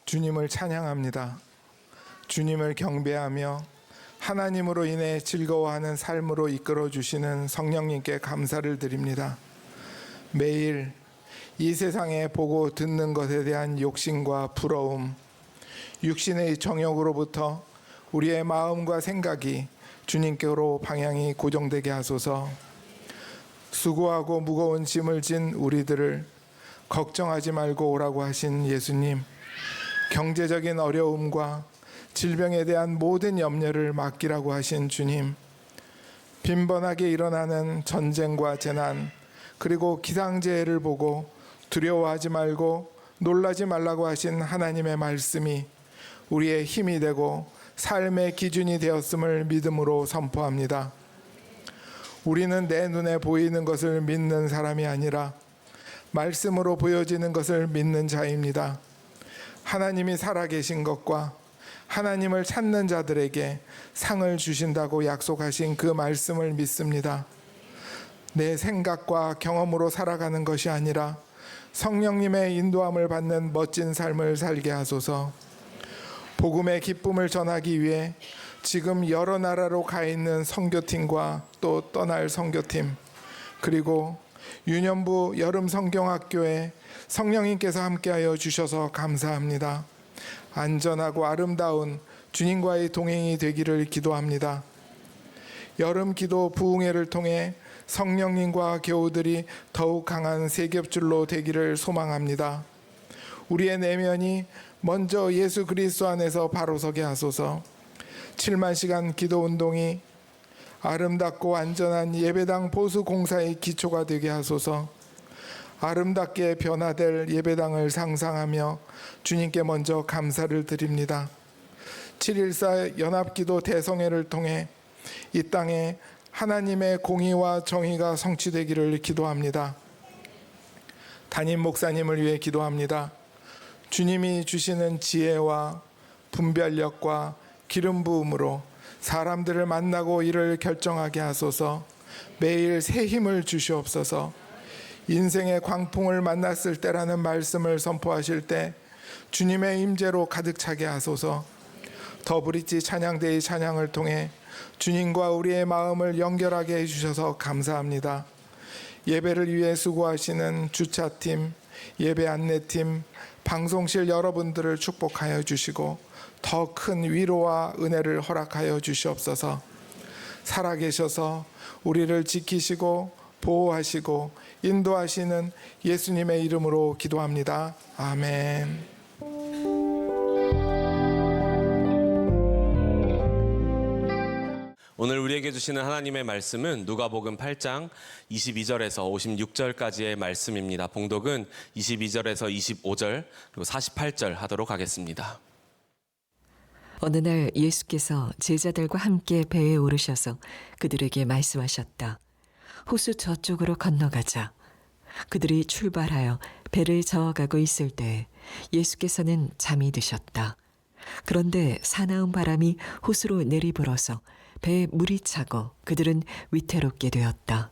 주님을 찬양합니다. 주님을 경배하며 하나님으로 인해 즐거워하는 삶으로 이끌어 주시는 성령님께 감사를 드립니다. 매일 이 세상에 보고 듣는 것에 대한 욕심과 부러움, 육신의 정욕으로부터 우리의 마음과 생각이 주님께로 방향이 고정되게 하소서. 수고하고 무거운 짐을 진 우리들을 걱정하지 말고 오라고 하신 예수님, 경제적인 어려움과 질병에 대한 모든 염려를 맡기라고 하신 주님, 빈번하게 일어나는 전쟁과 재난, 그리고 기상재해를 보고 두려워하지 말고 놀라지 말라고 하신 하나님의 말씀이 우리의 힘이 되고 삶의 기준이 되었음을 믿음으로 선포합니다. 우리는 내 눈에 보이는 것을 믿는 사람이 아니라 말씀으로 보여지는 것을 믿는 자입니다. 하나님이 살아계신 것과 하나님을 찾는 자들에게 상을 주신다고 약속하신 그 말씀을 믿습니다. 내 생각과 경험으로 살아가는 것이 아니라 성령님의 인도함을 받는 멋진 삶을 살게 하소서. 복음의 기쁨을 전하기 위해 지금 여러 나라로 가 있는 선교팀과 또 떠날 선교팀, 그리고 유년부 여름 성경학교에 성령님께서 함께하여 주셔서 감사합니다. 안전하고 아름다운 주님과의 동행이 되기를 기도합니다. 여름 기도 부흥회를 통해 성령님과 교우들이 더욱 강한 세겹줄로 되기를 소망합니다. 우리의 내면이 먼저 예수 그리스도 안에서 바로 서게 하소서. 7만 시간 기도 운동이 아름답고 안전한 예배당 보수 공사의 기초가 되게 하소서. 아름답게 변화될 예배당을 상상하며 주님께 먼저 감사를 드립니다. 7.14 연합기도 대성회를 통해 이 땅에 하나님의 공의와 정의가 성취되기를 기도합니다. 담임 목사님을 위해 기도합니다. 주님이 주시는 지혜와 분별력과 기름 부음으로 사람들을 만나고 일을 결정하게 하소서. 매일 새 힘을 주시옵소서. 인생의 광풍을 만났을 때라는 말씀을 선포하실 때 주님의 임재로 가득 차게 하소서. 더브릿지 찬양대의 찬양을 통해 주님과 우리의 마음을 연결하게 해주셔서 감사합니다. 예배를 위해 수고하시는 주차팀, 예배 안내팀, 방송실 여러분들을 축복하여 주시고 더 큰 위로와 은혜를 허락하여 주시옵소서. 살아계셔서 우리를 지키시고 보호하시고 인도하시는 예수님의 이름으로 기도합니다. 아멘. 오늘 우리에게 주시는 하나님의 말씀은 누가복음 8장 22절에서 56절까지의 말씀입니다. 봉독은 22절에서 25절 그리고 48절 하도록 하겠습니다. 어느 날 예수께서 제자들과 함께 배에 오르셔서 그들에게 말씀하셨다. 호수 저쪽으로 건너가자. 그들이 출발하여 배를 저어가고 있을 때 예수께서는 잠이 드셨다. 그런데 사나운 바람이 호수로 내리불어서 배에 물이 차고 그들은 위태롭게 되었다.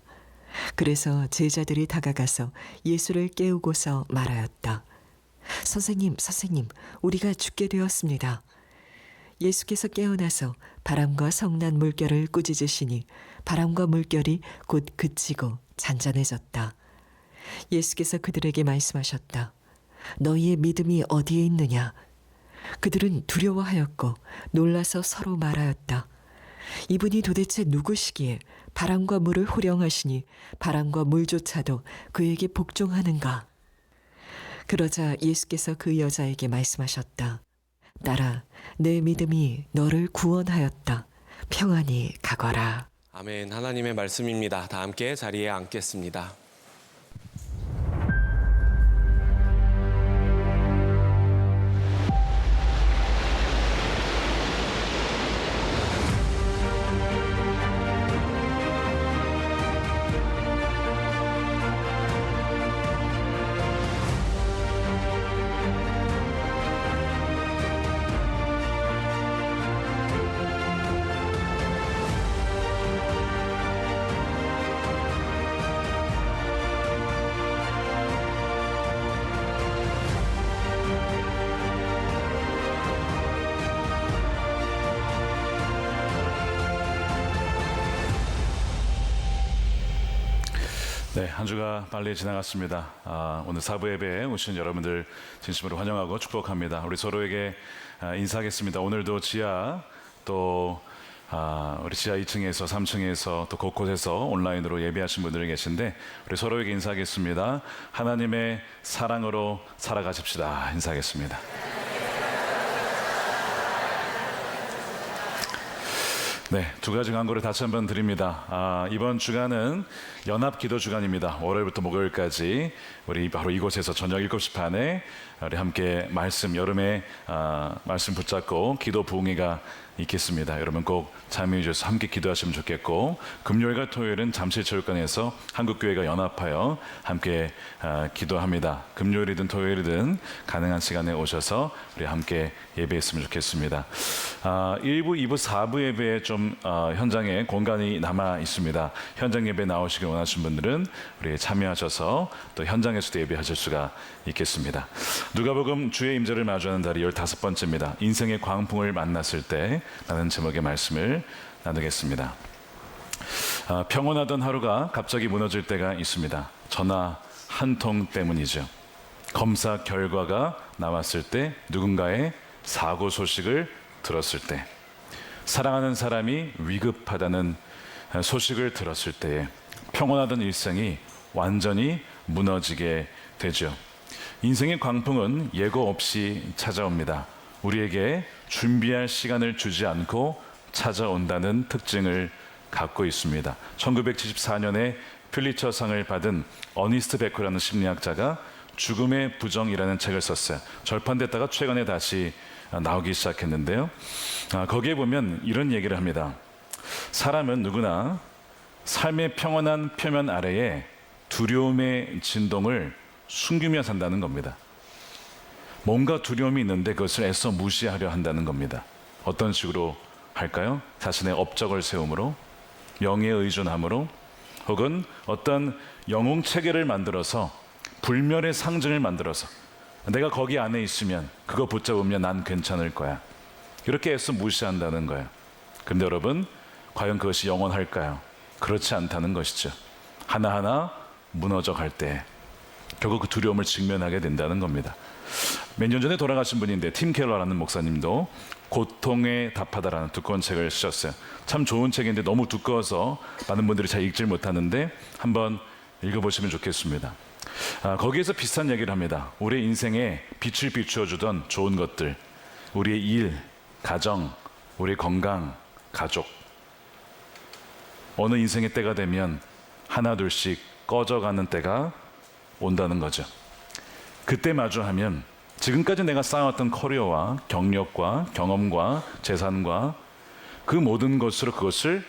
그래서 제자들이 다가가서 예수를 깨우고서 말하였다. 선생님, 선생님, 우리가 죽게 되었습니다. 예수께서 깨어나서 바람과 성난 물결을 꾸짖으시니 바람과 물결이 곧 그치고 잔잔해졌다. 예수께서 그들에게 말씀하셨다. 너희의 믿음이 어디에 있느냐? 그들은 두려워하였고 놀라서 서로 말하였다. 이분이 도대체 누구시기에 바람과 물을 호령하시니 바람과 물조차도 그에게 복종하는가? 그러자 예수께서 그 여자에게 말씀하셨다. 딸아, 내 믿음이 너를 구원하였다. 평안히 가거라. 아멘. 하나님의 말씀입니다. 다 함께 자리에 앉겠습니다. 네, 한 주가 빨리 지나갔습니다. 오늘 사부 예배에 오신 여러분들 진심으로 환영하고 축복합니다. 우리 서로에게 인사하겠습니다. 오늘도 지하 또 우리 지하 2층에서 3층에서 또 곳곳에서 온라인으로 예배하신 분들이 계신데 우리 서로에게 인사하겠습니다. 하나님의 사랑으로 살아가십시다. 인사하겠습니다. 네, 두 가지 광고를 다시 한번 드립니다. 이번 주간은 연합 기도 주간입니다. 월요일부터 목요일까지 우리 바로 이곳에서 저녁 7시 반에 우리 함께 여름에 말씀 붙잡고 기도 부흥회가 있겠습니다. 여러분 꼭 참여해 주셔서 함께 기도하시면 좋겠고, 금요일과 토요일은 잠실체육관에서 한국교회가 연합하여 함께 기도합니다. 금요일이든 토요일이든 가능한 시간에 오셔서 우리 함께 예배했으면 좋겠습니다. 1부, 2부, 4부 예배에 좀 현장에 공간이 남아 있습니다. 현장 예배 나오시길 원하시는 분들은 우리 참여하셔서 또 현장에서도 예배하실 수가 있겠습니다. 누가복음 주의 임재를 마주하는 달이 15번째입니다. 인생의 광풍을 만났을 때 라는 제목의 말씀을 나누겠습니다. 평온하던 하루가 갑자기 무너질 때가 있습니다. 전화 한 통 때문이죠. 검사 결과가 나왔을 때, 누군가의 사고 소식을 들었을 때, 사랑하는 사람이 위급하다는 소식을 들었을 때에 평온하던 일생이 완전히 무너지게 되죠. 인생의 광풍은 예고 없이 찾아옵니다. 우리에게 준비할 시간을 주지 않고 찾아온다는 특징을 갖고 있습니다. 1974년에 퓰리처상을 받은 어니스트 베커라는 심리학자가 죽음의 부정이라는 책을 썼어요. 절판됐다가 최근에 다시 나오기 시작했는데요. 거기에 보면 이런 얘기를 합니다. 사람은 누구나 삶의 평온한 표면 아래에 두려움의 진동을 숨기며 산다는 겁니다. 뭔가 두려움이 있는데 그것을 애써 무시하려 한다는 겁니다. 어떤 식으로 할까요? 자신의 업적을 세움으로, 명예에 의존함으로, 혹은 어떤 영웅 체계를 만들어서 불멸의 상징을 만들어서 내가 거기 안에 있으면, 그거 붙잡으면 난 괜찮을 거야, 이렇게 애써 무시한다는 거예요. 그런데 여러분, 과연 그것이 영원할까요? 그렇지 않다는 것이죠. 하나하나 무너져 갈 때 결국 그 두려움을 직면하게 된다는 겁니다. 몇 년 전에 돌아가신 분인데 팀 켈러라는 목사님도 고통에 답하다라는 두꺼운 책을 쓰셨어요. 참 좋은 책인데 너무 두꺼워서 많은 분들이 잘 읽질 못하는데 한번 읽어보시면 좋겠습니다. 거기에서 비슷한 얘기를 합니다. 우리의 인생에 빛을 비추어주던 좋은 것들, 우리의 일, 가정, 우리의 건강, 가족, 어느 인생의 때가 되면 하나 둘씩 꺼져가는 때가 온다는 거죠. 그때 마주하면 지금까지 내가 쌓아왔던 커리어와 경력과 경험과 재산과 그 모든 것으로 그것을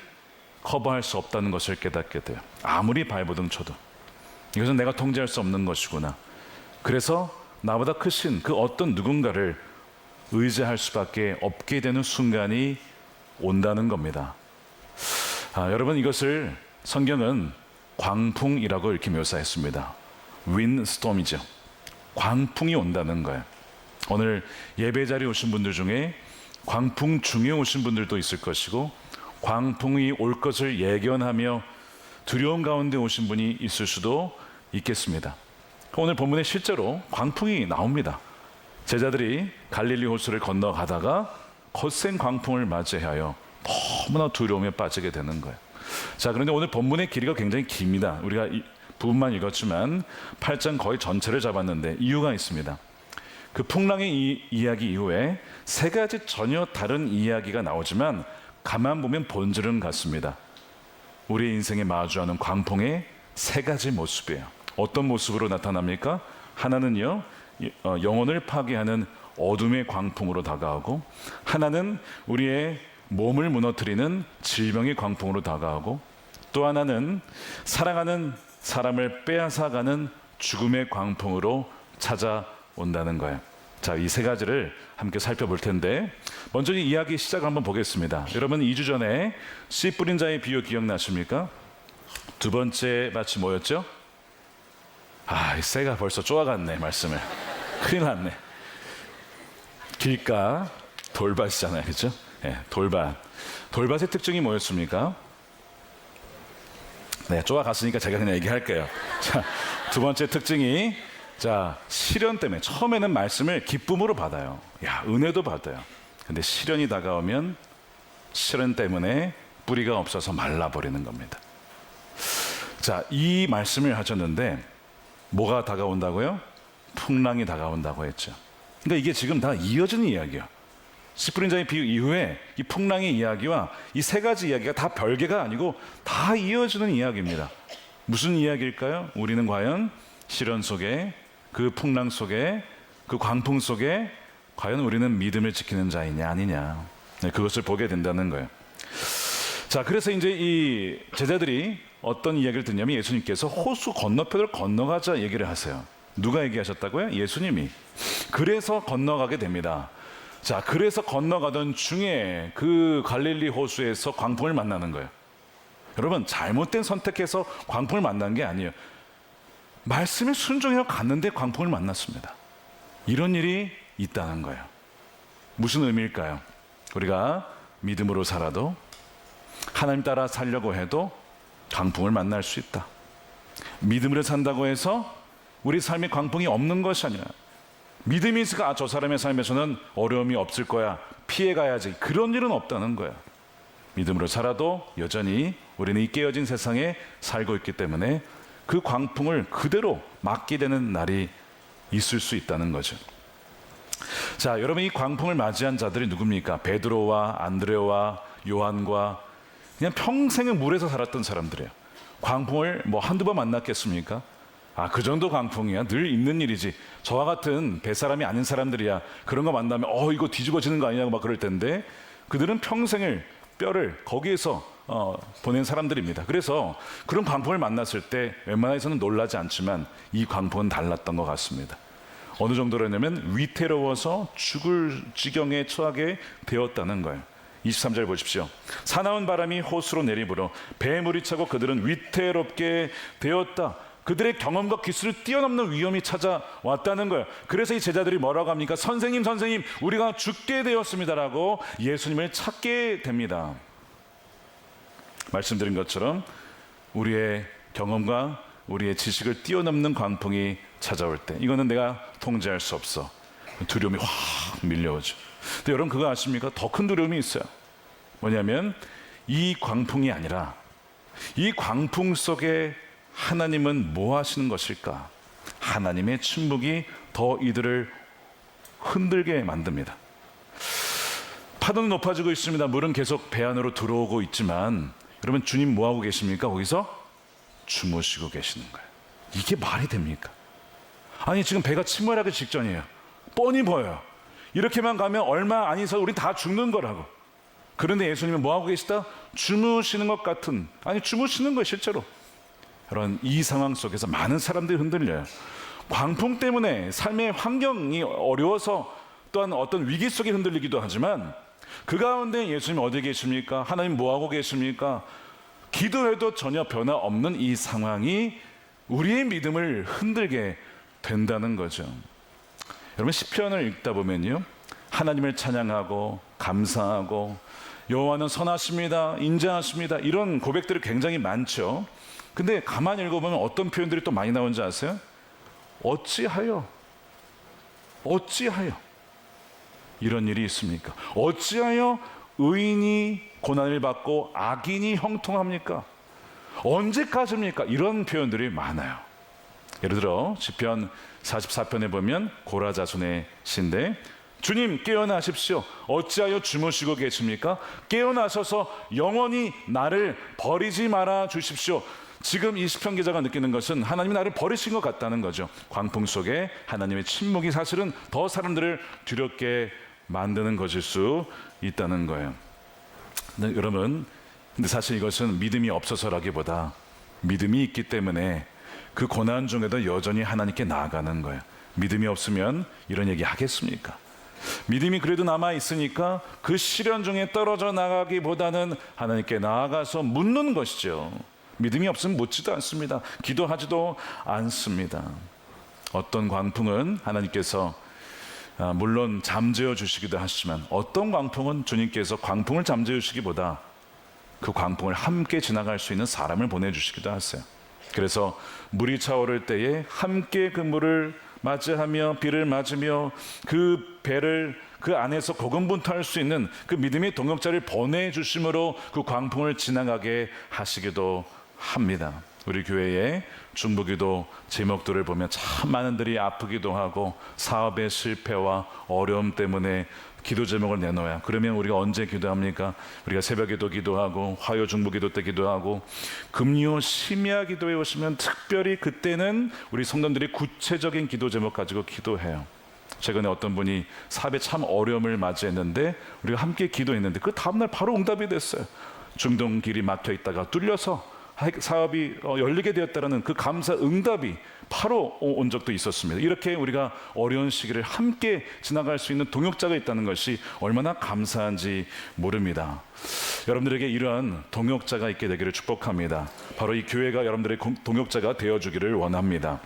커버할 수 없다는 것을 깨닫게 돼요. 아무리 발버둥 쳐도 이것은 내가 통제할 수 없는 것이구나. 그래서 나보다 크신 그 어떤 누군가를 의지할 수밖에 없게 되는 순간이 온다는 겁니다. 여러분, 이것을 성경은 광풍이라고 이렇게 묘사했습니다. 윈스톰이죠. 광풍이 온다는 거예요. 오늘 예배 자리에 오신 분들 중에 광풍 중에 오신 분들도 있을 것이고, 광풍이 올 것을 예견하며 두려움 가운데 오신 분이 있을 수도 있겠습니다. 오늘 본문에 실제로 광풍이 나옵니다. 제자들이 갈릴리 호수를 건너가다가 거센 광풍을 맞이하여 너무나 두려움에 빠지게 되는 거예요. 자, 그런데 오늘 본문의 길이가 굉장히 깁니다. 우리가 이 부분만 읽었지만 8장 거의 전체를 잡았는데 이유가 있습니다. 그 풍랑의 이야기 이후에 세 가지 전혀 다른 이야기가 나오지만 가만 보면 본질은 같습니다. 우리의 인생에 마주하는 광풍의 세 가지 모습이에요. 어떤 모습으로 나타납니까? 하나는요, 영혼을 파괴하는 어둠의 광풍으로 다가오고, 하나는 우리의 몸을 무너뜨리는 질병의 광풍으로 다가오고, 또 하나는 사랑하는 사람을 빼앗아가는 죽음의 광풍으로 찾아온다는 거예요. 자, 이 세 가지를 함께 살펴볼 텐데, 먼저 이 이야기 시작을 한번 보겠습니다. 여러분, 2주 전에 씨 뿌린 자의 비유 기억나십니까? 두 번째 밭이 뭐였죠? 이 새가 벌써 쪼아갔네, 말씀을. 큰일 났네. 길가 돌밭이잖아요, 그렇죠? 네, 돌밭. 돌밭의 특징이 뭐였습니까? 네, 쪼아갔으니까 제가 그냥 얘기할게요. 자, 두 번째 특징이, 자, 시련 때문에 처음에는 말씀을 기쁨으로 받아요. 은혜도 받아요. 근데 시련이 다가오면 시련 때문에 뿌리가 없어서 말라버리는 겁니다. 자, 이 말씀을 하셨는데 뭐가 다가온다고요? 풍랑이 다가온다고 했죠. 그러니까 이게 지금 다 이어지는 이야기예요. 씨 뿌린 자의 비유 이후에 이 풍랑의 이야기와 이 세 가지 이야기가 다 별개가 아니고 다 이어지는 이야기입니다. 무슨 이야기일까요? 우리는 과연 시련 속에, 그 풍랑 속에, 그 광풍 속에 과연 우리는 믿음을 지키는 자이냐 아니냐, 그것을 보게 된다는 거예요. 자, 그래서 이제 이 제자들이 어떤 이야기를 듣냐면 예수님께서 호수 건너편을 건너가자 얘기를 하세요. 누가 얘기하셨다고요? 예수님이. 그래서 건너가게 됩니다. 자, 그래서 건너가던 중에 그 갈릴리 호수에서 광풍을 만나는 거예요. 여러분, 잘못된 선택해서 광풍을 만난 게 아니에요. 말씀에 순종해서 갔는데 광풍을 만났습니다. 이런 일이 있다는 거예요. 무슨 의미일까요? 우리가 믿음으로 살아도, 하나님 따라 살려고 해도 광풍을 만날 수 있다. 믿음으로 산다고 해서 우리 삶에 광풍이 없는 것이 아니라, 믿음이 있으니까 저 사람의 삶에서는 어려움이 없을 거야, 피해가야지, 그런 일은 없다는 거야. 믿음으로 살아도 여전히 우리는 이 깨어진 세상에 살고 있기 때문에 그 광풍을 그대로 맞게 되는 날이 있을 수 있다는 거죠. 자, 여러분, 이 광풍을 맞이한 자들이 누굽니까? 베드로와 안드레와 요한과 그냥 평생을 물에서 살았던 사람들이에요. 광풍을 뭐 한두 번 만났겠습니까? 그 정도 광풍이야 늘 있는 일이지. 저와 같은 뱃사람이 아닌 사람들이야 그런 거 만나면 이거 뒤집어지는 거 아니냐고 막 그럴 텐데, 그들은 평생을 뼈를 거기에서 보낸 사람들입니다. 그래서 그런 광풍을 만났을 때 웬만해서는 놀라지 않지만 이 광풍은 달랐던 것 같습니다. 어느 정도로냐면 위태로워서 죽을 지경에 처하게 되었다는 거예요. 23절 보십시오. 사나운 바람이 호수로 내리불어 배물이 차고 그들은 위태롭게 되었다. 그들의 경험과 기술을 뛰어넘는 위험이 찾아왔다는 거예요. 그래서 이 제자들이 뭐라고 합니까? 선생님, 선생님, 우리가 죽게 되었습니다라고 예수님을 찾게 됩니다. 말씀드린 것처럼 우리의 경험과 우리의 지식을 뛰어넘는 광풍이 찾아올 때, 이거는 내가 통제할 수 없어. 두려움이 확 밀려오죠. 근데 여러분, 그거 아십니까? 더 큰 두려움이 있어요. 뭐냐면 이 광풍이 아니라, 이 광풍 속에 하나님은 뭐 하시는 것일까? 하나님의 침묵이 더 이들을 흔들게 만듭니다. 파도는 높아지고 있습니다. 물은 계속 배 안으로 들어오고 있지만, 여러분, 주님 뭐 하고 계십니까? 거기서 주무시고 계시는 거예요. 이게 말이 됩니까? 아니, 지금 배가 침몰하기 직전이에요. 뻔히 보여요. 이렇게만 가면 얼마 안 있어서 우린 다 죽는 거라고. 그런데 예수님은 뭐 하고 계시다? 주무시는 것 같은, 아니 주무시는 거예요, 실제로. 여러분, 이 상황 속에서 많은 사람들이 흔들려요. 광풍 때문에 삶의 환경이 어려워서, 또한 어떤 위기 속에 흔들리기도 하지만 그 가운데 예수님 어디 계십니까? 하나님 뭐하고 계십니까? 기도해도 전혀 변화 없는 이 상황이 우리의 믿음을 흔들게 된다는 거죠. 여러분 시편을 읽다 보면요, 하나님을 찬양하고 감사하고 여호와는 선하십니다, 인자하십니다, 이런 고백들이 굉장히 많죠. 근데 가만히 읽어보면 어떤 표현들이 또 많이 나오는지 아세요? 어찌하여 이런 일이 있습니까? 어찌하여 의인이 고난을 받고 악인이 형통합니까? 언제까지입니까? 이런 표현들이 많아요. 예를 들어 시편 44편에 보면 고라 자손의 시인데, 주님 깨어나십시오. 어찌하여 주무시고 계십니까? 깨어나셔서 영원히 나를 버리지 말아 주십시오. 지금 이 시편 기자가 느끼는 것은 하나님이 나를 버리신 것 같다는 거죠. 광풍 속에 하나님의 침묵이 사실은 더 사람들을 두렵게 만드는 것일 수 있다는 거예요. 근데 여러분, 근데 사실 이것은 믿음이 없어서라기보다 믿음이 있기 때문에 그 고난 중에도 여전히 하나님께 나아가는 거예요. 믿음이 없으면 이런 얘기 하겠습니까? 믿음이 그래도 남아 있으니까 그 시련 중에 떨어져 나가기보다는 하나님께 나아가서 묻는 것이죠. 믿음이 없으면 묻지도 않습니다. 기도하지도 않습니다. 어떤 광풍은 하나님께서 물론 잠재워 주시기도 하시지만, 어떤 광풍은 주님께서 광풍을 잠재워 주시기보다 그 광풍을 함께 지나갈 수 있는 사람을 보내주시기도 하세요. 그래서 물이 차오를 때에 함께 그 물을 맞이하며 비를 맞으며 그 배를 그 안에서 고군분투할 수 있는 그 믿음의 동역자를 보내주심으로 그 광풍을 지나가게 하시기도 합니다. 우리 교회의 중보기도 제목들을 보면 참 많은 들이 아프기도 하고 사업의 실패와 어려움 때문에 기도 제목을 내놓아요. 그러면 우리가 언제 기도합니까? 우리가 새벽에도 기도하고 화요 중보기도 때 기도하고 금요 심야 기도에 오시면 특별히 그때는 우리 성도들이 구체적인 기도 제목 가지고 기도해요. 최근에 어떤 분이 사업에 참 어려움을 맞이했는데 우리가 함께 기도했는데 그 다음날 바로 응답이 됐어요. 중동 길이 막혀 있다가 뚫려서 사업이 열리게 되었다는 그 감사 응답이 바로 온 적도 있었습니다. 이렇게 우리가 어려운 시기를 함께 지나갈 수 있는 동역자가 있다는 것이 얼마나 감사한지 모릅니다. 여러분들에게 이러한 동역자가 있게 되기를 축복합니다. 바로 이 교회가 여러분들의 동역자가 되어주기를 원합니다.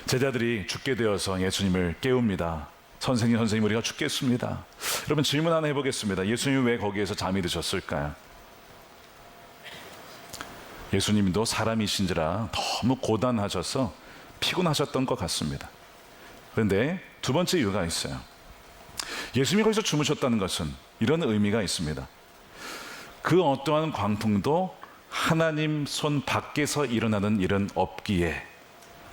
제자들이 죽게 되어서 예수님을 깨웁니다. 선생님 우리가 죽겠습니다. 여러분 질문 하나 해보겠습니다. 예수님이 왜 거기에서 잠이 드셨을까요? 예수님도 사람이신지라 너무 고단하셔서 피곤하셨던 것 같습니다. 그런데 두 번째 이유가 있어요. 예수님이 거기서 주무셨다는 것은 이런 의미가 있습니다. 그 어떠한 광풍도 하나님 손 밖에서 일어나는 일은 없기에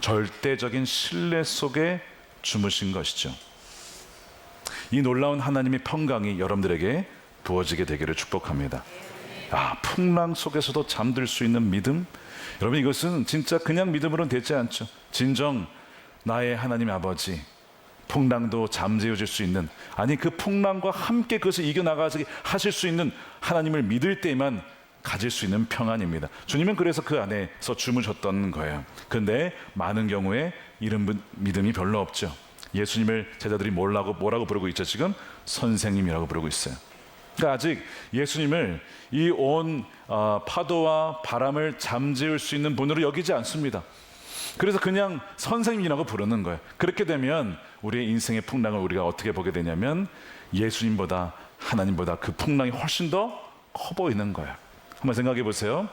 절대적인 신뢰 속에 주무신 것이죠. 이 놀라운 하나님의 평강이 여러분들에게 부어지게 되기를 축복합니다. 풍랑 속에서도 잠들 수 있는 믿음, 여러분 이것은 진짜 그냥 믿음으로는 되지 않죠. 진정 나의 하나님 아버지, 풍랑도 잠재워질 수 있는, 아니 그 풍랑과 함께 그것을 이겨나가게 하실 수 있는 하나님을 믿을 때만 가질 수 있는 평안입니다. 주님은 그래서 그 안에서 주무셨던 거예요. 그런데 많은 경우에 이런 믿음이 별로 없죠. 예수님을 제자들이 뭐라고 부르고 있죠? 지금 선생님이라고 부르고 있어요. 그러니까 아직 예수님을 이 온 파도와 바람을 잠재울 수 있는 분으로 여기지 않습니다. 그래서 그냥 선생님이라고 부르는 거예요. 그렇게 되면 우리의 인생의 풍랑을 우리가 어떻게 보게 되냐면 예수님보다 하나님보다 그 풍랑이 훨씬 더 커 보이는 거예요. 한번 생각해 보세요.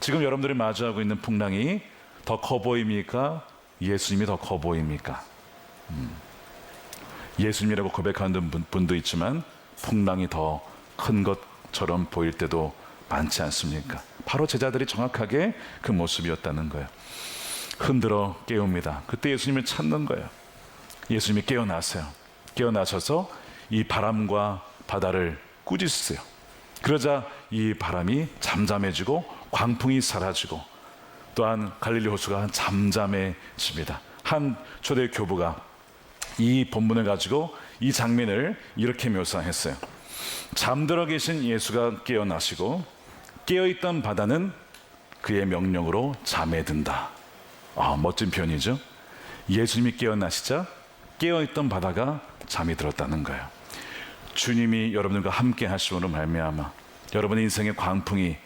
지금 여러분들이 마주하고 있는 풍랑이 더 커 보입니까? 예수님이 더 커 보입니까? 예수님이라고 고백하는 분도 있지만 풍랑이 더 큰 것처럼 보일 때도 많지 않습니까? 바로 제자들이 정확하게 그 모습이었다는 거예요. 흔들어 깨웁니다. 그때 예수님을 찾는 거예요. 예수님이 깨어나세요. 깨어나셔서 이 바람과 바다를 꾸짖으세요. 그러자 이 바람이 잠잠해지고 광풍이 사라지고 또한 갈릴리 호수가 잠잠해집니다. 한 초대 교부가 이 본문을 가지고 이 장면을 이렇게 묘사했어요. 잠들어 계신 예수가 깨어나시고 깨어있던 바다는 그의 명령으로 잠에 든다. 멋진 표현이죠. 예수님이 깨어나시자 깨어있던 바다가 잠이 들었다는 거예요. 주님이 여러분들과 함께 하심으로 말미암아 여러분의 인생의 광풍이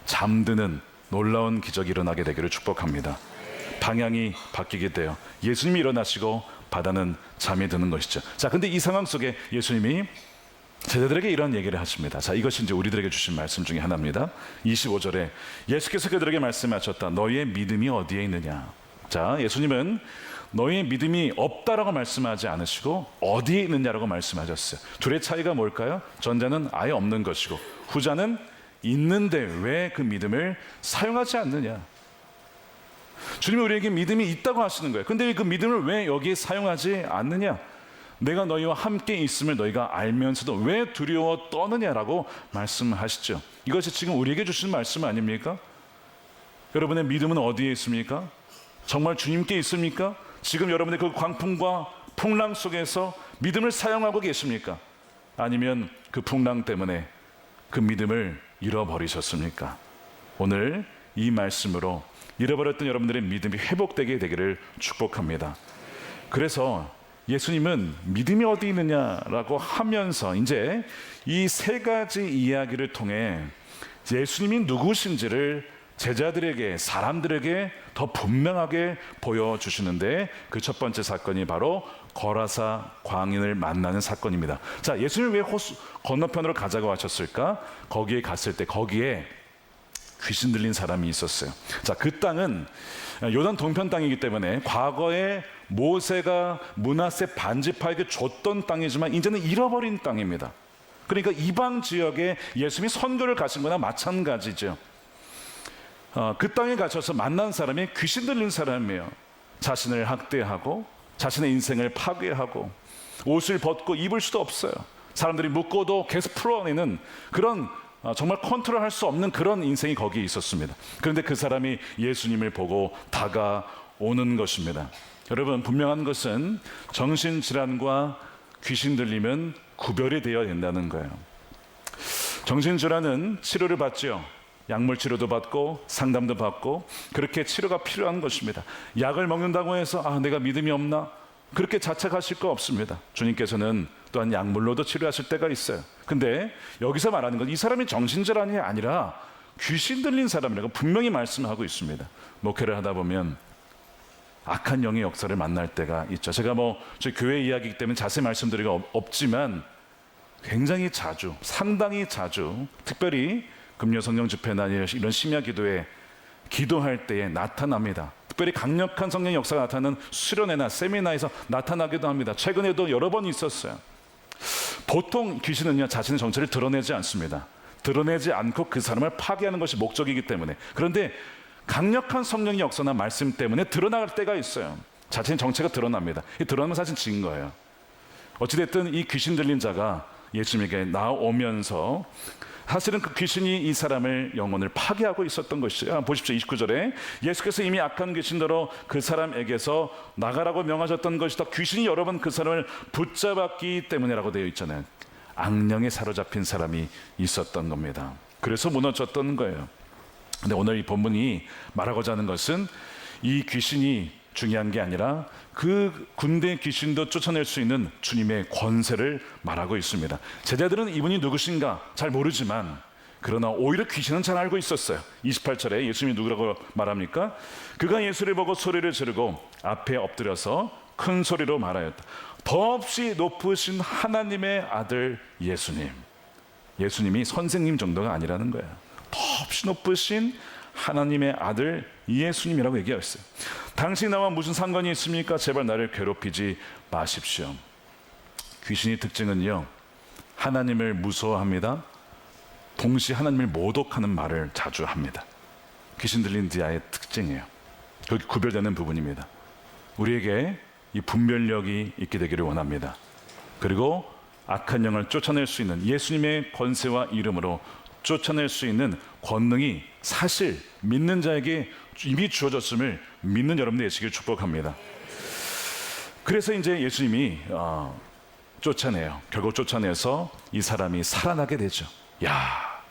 잠드는 놀라운 기적이 일어나게 되기를 축복합니다. 방향이 바뀌게 돼요. 예수님이 일어나시고 바다는 잠이 드는 것이죠. 자, 근데 이 상황 속에 예수님이 제자들에게 이런 얘기를 하십니다. 자, 이것이 이제 우리들에게 주신 말씀 중에 하나입니다. 25절에 예수께서 그들에게 말씀하셨다. 너희의 믿음이 어디에 있느냐. 자, 예수님은 너희의 믿음이 없다라고 말씀하지 않으시고 어디에 있느냐라고 말씀하셨어요. 둘의 차이가 뭘까요? 전자는 아예 없는 것이고 후자는 있는데 왜 그 믿음을 사용하지 않느냐. 주님이 우리에게 믿음이 있다고 하시는 거예요. 근데 그 믿음을 왜 여기에 사용하지 않느냐. 내가 너희와 함께 있음을 너희가 알면서도 왜 두려워 떠느냐라고 말씀하시죠. 이것이 지금 우리에게 주신 말씀 아닙니까? 여러분의 믿음은 어디에 있습니까? 정말 주님께 있습니까? 지금 여러분의 그 광풍과 풍랑 속에서 믿음을 사용하고 계십니까? 아니면 그 풍랑 때문에 그 믿음을 잃어버리셨습니까? 오늘 이 말씀으로 잃어버렸던 여러분들의 믿음이 회복되게 되기를 축복합니다. 그래서 예수님은 믿음이 어디 있느냐라고 하면서 이제 이 세 가지 이야기를 통해 예수님이 누구신지를 제자들에게, 사람들에게 더 분명하게 보여주시는데 그 첫 번째 사건이 바로 거라사 광인을 만나는 사건입니다. 자, 예수님이 왜 호수 건너편으로 가자고 하셨을까? 거기에 갔을 때 거기에 귀신 들린 사람이 있었어요. 자, 그 땅은 요단 동편 땅이기 때문에 과거에 모세가 므낫세 반지파에게 줬던 땅이지만 이제는 잃어버린 땅입니다. 그러니까 이방 지역에 예수님이 선교를 가신 거나 마찬가지죠. 그 땅에 갇혀서 만난 사람이 귀신 들린 사람이에요. 자신을 학대하고 자신의 인생을 파괴하고 옷을 벗고 입을 수도 없어요. 사람들이 묶어도 계속 풀어내는 그런 정말 컨트롤할 수 없는 그런 인생이 거기에 있었습니다. 그런데 그 사람이 예수님을 보고 다가오는 것입니다. 여러분, 분명한 것은 정신질환과 귀신 들림은 구별이 되어야 된다는 거예요. 정신질환은 치료를 받죠. 약물 치료도 받고 상담도 받고 그렇게 치료가 필요한 것입니다. 약을 먹는다고 해서 내가 믿음이 없나? 그렇게 자책하실 거 없습니다. 주님께서는 또한 약물로도 치료하실 때가 있어요. 근데 여기서 말하는 건 이 사람이 정신질환이 아니라 귀신 들린 사람이라고 분명히 말씀하고 있습니다. 목회를 하다 보면 악한 영의 역사를 만날 때가 있죠. 제가 저희 교회 이야기이기 때문에 자세히 말씀드리기가 없지만 굉장히 자주, 상당히 자주, 특별히 금요 성령 집회나 이런 심야 기도에 기도할 때에 나타납니다. 특별히 강력한 성령의 역사가 나타나는 수련회나 세미나에서 나타나기도 합니다. 최근에도 여러 번 있었어요. 보통 귀신은요, 자신의 정체를 드러내지 않습니다. 드러내지 않고 그 사람을 파괴하는 것이 목적이기 때문에. 그런데 강력한 성령의 역사나 말씀 때문에 드러날 때가 있어요. 자신의 정체가 드러납니다. 이 드러나면 사실 진 거예요. 어찌됐든 이 귀신 들린 자가 예수님에게 나오면서 사실은 그 귀신이 이 사람을 영혼을 파괴하고 있었던 것이죠. 보십시오. 29절에 예수께서 이미 악한 귀신들로 그 사람에게서 나가라고 명하셨던 것이다. 귀신이 여러 번 그 사람을 붙잡았기 때문이라고 되어 있잖아요. 악령에 사로잡힌 사람이 있었던 겁니다. 그래서 무너졌던 거예요. 근데 오늘 이 본문이 말하고자 하는 것은 이 귀신이 중요한 게 아니라 그 군대 귀신도 쫓아낼 수 있는 주님의 권세를 말하고 있습니다. 제자들은 이분이 누구신가 잘 모르지만 그러나 오히려 귀신은 잘 알고 있었어요. 28절에 예수님이 누구라고 말합니까? 그가 예수를 보고 소리를 지르고 앞에 엎드려서 큰 소리로 말하였다. 더없이 높으신 하나님의 아들 예수님. 예수님이 선생님 정도가 아니라는 거예요. 더없이 높으신 하나님의 아들 예수님이라고 얘기했어요. 당신이 나와 무슨 상관이 있습니까? 제발 나를 괴롭히지 마십시오. 귀신의 특징은요, 하나님을 무서워합니다. 동시에 하나님을 모독하는 말을 자주 합니다. 귀신 들린 자의 특징이에요. 여기 구별되는 부분입니다. 우리에게 이 분별력이 있게 되기를 원합니다. 그리고 악한 영을 쫓아낼 수 있는 예수님의 권세와 이름으로 쫓아낼 수 있는 권능이 사실 믿는 자에게 이미 주어졌음을 믿는 여러분들 되시길 축복합니다. 그래서 이제 예수님이 쫓아내요. 결국 쫓아내서 이 사람이 살아나게 되죠. 야,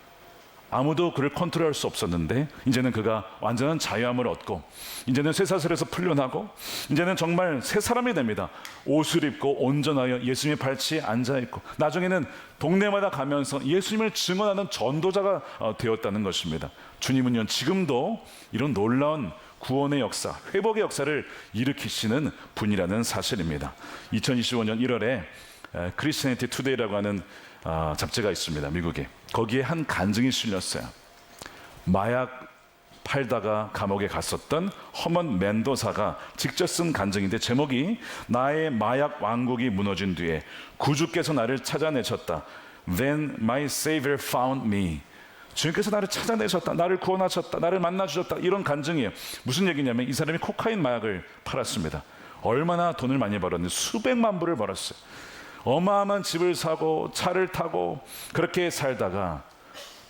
아무도 그를 컨트롤할 수 없었는데 이제는 그가 완전한 자유함을 얻고 이제는 쇠사슬에서 풀려나고 이제는 정말 새 사람이 됩니다. 옷을 입고 온전하여 예수님의 발치에 앉아있고 나중에는 동네마다 가면서 예수님을 증언하는 전도자가 되었다는 것입니다. 주님은요 지금도 이런 놀라운 구원의 역사, 회복의 역사를 일으키시는 분이라는 사실입니다. 2025년 1월에 크리스티애니티 투데이라고 하는 잡지가 있습니다. 미국에. 거기에 한 간증이 실렸어요. 마약 팔다가 감옥에 갔었던 허먼 멘도사가 직접 쓴 간증인데 제목이 나의 마약 왕국이 무너진 뒤에 구주께서 나를 찾아내셨다. Then my Savior found me. 주님께서 나를 찾아내셨다. 나를 구원하셨다. 나를 만나주셨다. 이런 간증이에요. 무슨 얘기냐면 이 사람이 코카인 마약을 팔았습니다. 얼마나 돈을 많이 벌었는지 수백만 불을 벌었어요. 어마어마한 집을 사고 차를 타고 그렇게 살다가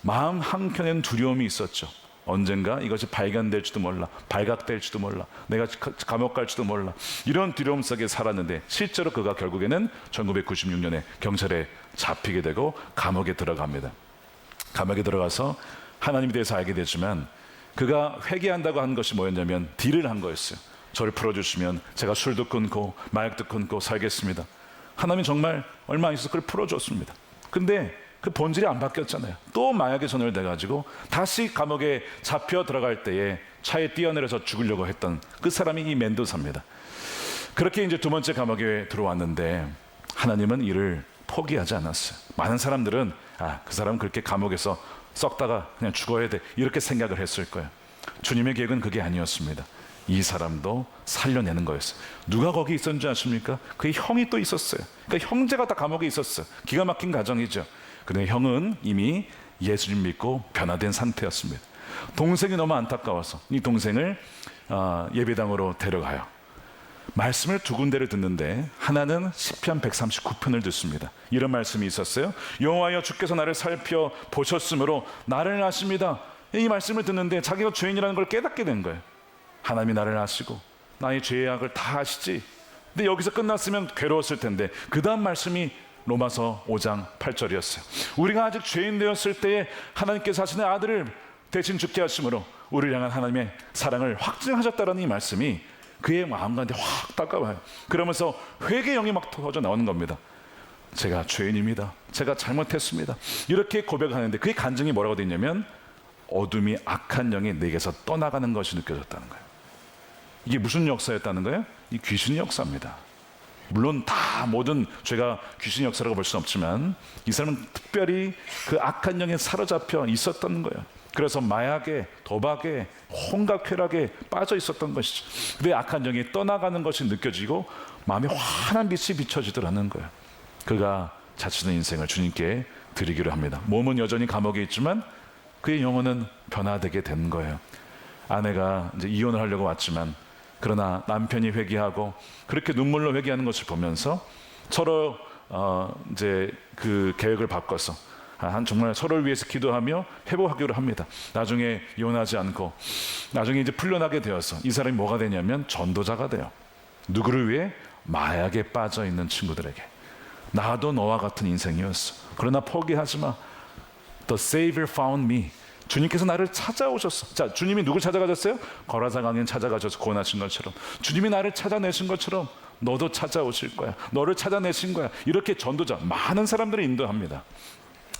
마음 한켠에는 두려움이 있었죠. 언젠가 이것이 발견될지도 몰라, 발각될지도 몰라, 내가 감옥 갈지도 몰라, 이런 두려움 속에 살았는데 실제로 그가 결국에는 1996년에 경찰에 잡히게 되고 감옥에 들어갑니다. 감옥에 들어가서 하나님에 대해서 알게 되지만 그가 회개한다고 한 것이 뭐였냐면 딜을 한 거였어요. 저를 풀어주시면 제가 술도 끊고 마약도 끊고 살겠습니다. 하나님이 정말 얼마 안 있어서 그걸 풀어줬습니다. 근데 그 본질이 안 바뀌었잖아요. 또 마약에 손을 대가지고 다시 감옥에 잡혀 들어갈 때에 차에 뛰어내려서 죽으려고 했던 그 사람이 이 멘도사입니다. 그렇게 이제 두 번째 감옥에 들어왔는데 하나님은 이를 포기하지 않았어요. 많은 사람들은 그 사람은 그렇게 감옥에서 썩다가 그냥 죽어야 돼 이렇게 생각을 했을 거예요. 주님의 계획은 그게 아니었습니다. 이 사람도 살려내는 거였어요. 누가 거기 있었는지 아십니까? 그의 형이 또 있었어요. 그러니까 형제가 다 감옥에 있었어요. 기가 막힌 가정이죠. 근데 형은 이미 예수님 믿고 변화된 상태였습니다. 동생이 너무 안타까워서 이 동생을 예배당으로 데려가요. 말씀을 두 군데를 듣는데 하나는 시편 139편을 듣습니다. 이런 말씀이 있었어요. 여호와여 주께서 나를 살펴 보셨으므로 나를 아십니다. 이 말씀을 듣는데 자기가 죄인이라는 걸 깨닫게 된 거예요. 하나님이 나를 아시고 나의 죄의 악을 다 아시지. 근데 여기서 끝났으면 괴로웠을 텐데 그 다음 말씀이 로마서 5장 8절이었어요. 우리가 아직 죄인 되었을 때에 하나님께서 자신의 아들을 대신 죽게 하심으로 우리를 향한 하나님의 사랑을 확증하셨다는 이 말씀이 그의 마음 가운데 확 다가와요. 그러면서 회개의 영이 막 터져 나오는 겁니다. 제가 죄인입니다. 제가 잘못했습니다. 이렇게 고백하는데 그의 간증이 뭐라고 되어 있냐면 어둠이 악한 영이 내게서 떠나가는 것이 느껴졌다는 거예요. 이게 무슨 역사였다는 거예요? 이 귀신의 역사입니다. 물론 다 모든 죄가 귀신의 역사라고 볼 수는 없지만 이 사람은 특별히 그 악한 영에 사로잡혀 있었던 거예요. 그래서 마약에 도박에 온갖 쾌락에 빠져 있었던 것이죠. 근데 악한 영이 떠나가는 것이 느껴지고 마음에 환한 빛이 비춰지더라는 거예요. 그가 자신의 인생을 주님께 드리기로 합니다. 몸은 여전히 감옥에 있지만 그의 영혼은 변화되게 된 거예요. 아내가 이제 이혼을 하려고 왔지만 그러나 남편이 회개하고 그렇게 눈물로 회개하는 것을 보면서 서로 이제 그 계획을 바꿔서 정말 서로를 위해서 기도하며 회복하기로 합니다. 나중에 이혼하지 않고 나중에 이제 풀려나게 되어서 이 사람이 뭐가 되냐면 전도자가 돼요. 누구를 위해? 마약에 빠져 있는 친구들에게. 나도 너와 같은 인생이었어. 그러나 포기하지 마. The Savior found me. 주님께서 나를 찾아오셨어. 자, 주님이 누굴 찾아가셨어요? 거라사 강에 찾아가셔서 구원하신 것처럼 주님이 나를 찾아내신 것처럼 너도 찾아오실 거야. 너를 찾아내신 거야. 이렇게 전도자 많은 사람들을 인도합니다.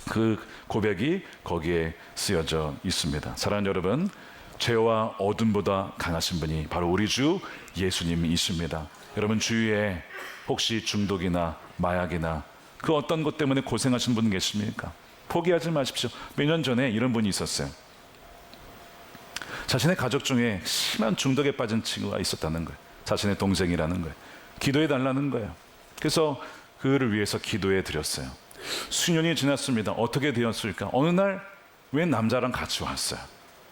그 고백이 거기에 쓰여져 있습니다. 사랑하는 여러분, 죄와 어둠보다 강하신 분이 바로 우리 주 예수님이십니다. 여러분 주위에 혹시 중독이나 마약이나 그 어떤 것 때문에 고생하신 분 계십니까? 포기하지 마십시오. 몇 년 전에 이런 분이 있었어요. 자신의 가족 중에 심한 중독에 빠진 친구가 있었다는 거예요. 자신의 동생이라는 거예요. 기도해 달라는 거예요. 그래서 그를 위해서 기도해 드렸어요. 수년이 지났습니다. 어떻게 되었을까? 어느 날 웬 남자랑 같이 왔어요.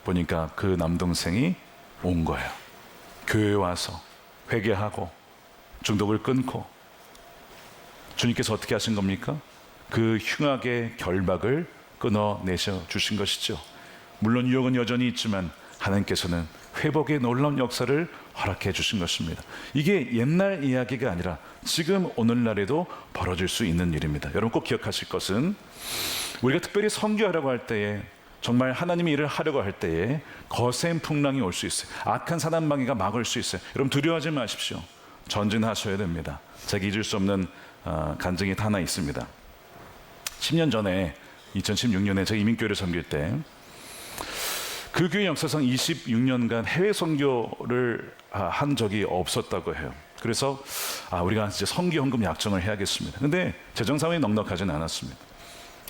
보니까 그 남동생이 온 거예요. 교회에 와서 회개하고 중독을 끊고. 주님께서 어떻게 하신 겁니까? 그 흉악의 결박을 끊어내셔 주신 것이죠. 물론 유혹은 여전히 있지만 하나님께서는 회복의 놀라운 역사를 허락해 주신 것입니다. 이게 옛날 이야기가 아니라 지금 오늘날에도 벌어질 수 있는 일입니다. 여러분 꼭 기억하실 것은 우리가 특별히 선교하려고 할 때에 정말 하나님이 일을 하려고 할 때에 거센 풍랑이 올 수 있어요. 악한 사단마귀가 막을 수 있어요. 여러분 두려워하지 마십시오. 전진하셔야 됩니다. 제가 잊을 수 없는 간증이 하나 있습니다. 10년 전에 2016년에 제가 이민교회를 섬길 때 그 교회 역사상 26년간 해외 선교를 한 적이 없었다고 해요. 그래서 우리가 이제 선교 헌금 약정을 해야겠습니다. 근데 재정 상황이 넉넉하지는 않았습니다.